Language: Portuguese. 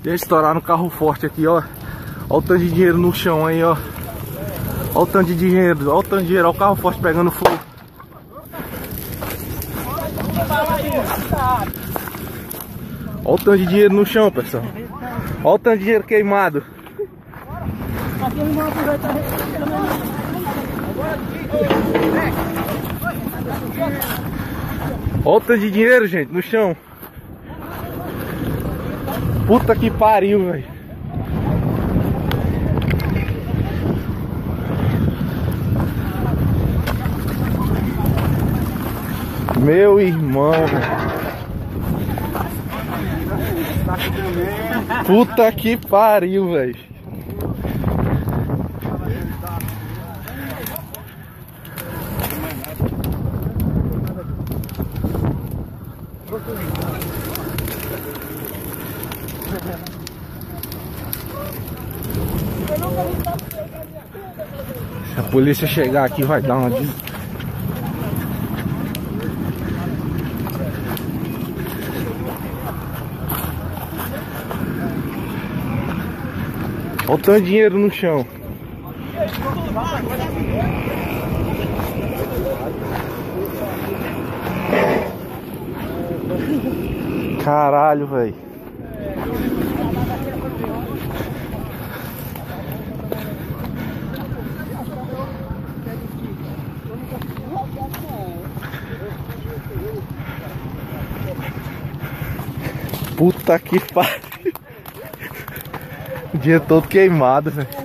Ia estourar no carro forte aqui, ó. Olha o tanto de dinheiro no chão aí, ó. Olha o tanto de dinheiro, olha o tanto de dinheiro, olha o carro forte pegando fogo. Olha o tanto de dinheiro no chão, pessoal. Olha o tanto de dinheiro queimado. Olha o tanto de dinheiro, gente, no chão. Puta que pariu, velho. Meu irmão. Puta que pariu, velho. Se a polícia chegar aqui vai dar uma olha o tanto de dinheiro no chão. Caralho, velho. Puta que pariu. O dia todo queimado, velho.